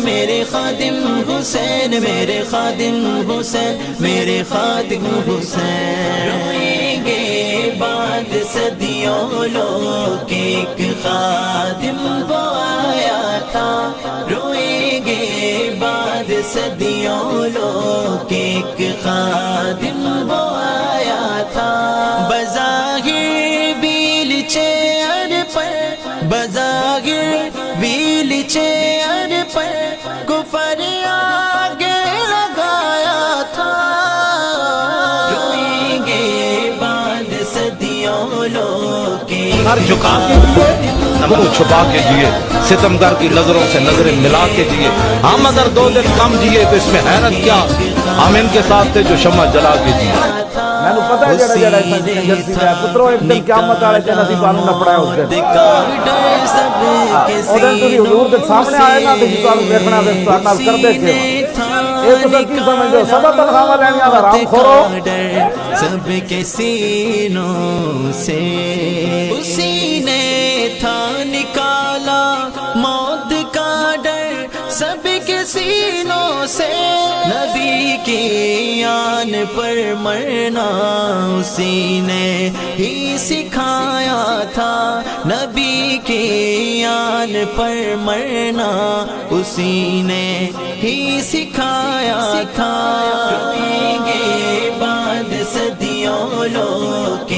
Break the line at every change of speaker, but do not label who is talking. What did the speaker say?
میرے خادم حسین، میرے خادم حسین، میرے خادم حسین. روئیں گے بعد صدیوں لوگ ایک خادم وہ آیا تھا. روئیں گے بعد صدیوں لوگ ایک خادم وہ آیا تھا. بظاہر بیل چیئر پر، بظاہر بیل چیئر پر کفر آگے لگایا تھا. روئیں گے بعد صدیوں لوگ
سر جھکا کے جیے، منہ چھپا کے جیے، ستمگر کی نظروں سے نظریں ملا کے جیے. ہم اگر 2 دن کم جیے تو اس میں حیرت کیا، ہم ان کے ساتھ تھے جو شمع جلا کے جیے.
میں نے پتہ ہے جڑا جڑا جلسی ہے پترو ایک دن قیامت والے دن اسی بانو نہ پڑایا اس دن. اور دن تسی حضور کے سامنے آئے نا تے تانوں دیکھنا تے تہاڈے نال کردے کی ایک تو کی سمجھو سب تنخواہ لینیاں دا رام کھورو.
سب کے سینوں سے اسی نے تھا نکالا موت کا ڈر. سب کے سینوں سے نبی کی آن پر مرنا اسی نے ہی سکھایا تھا. نبی کی آن پر مرنا اسی نے ہی سکھایا تھا. روئیں گے بعد صدیوں لوگ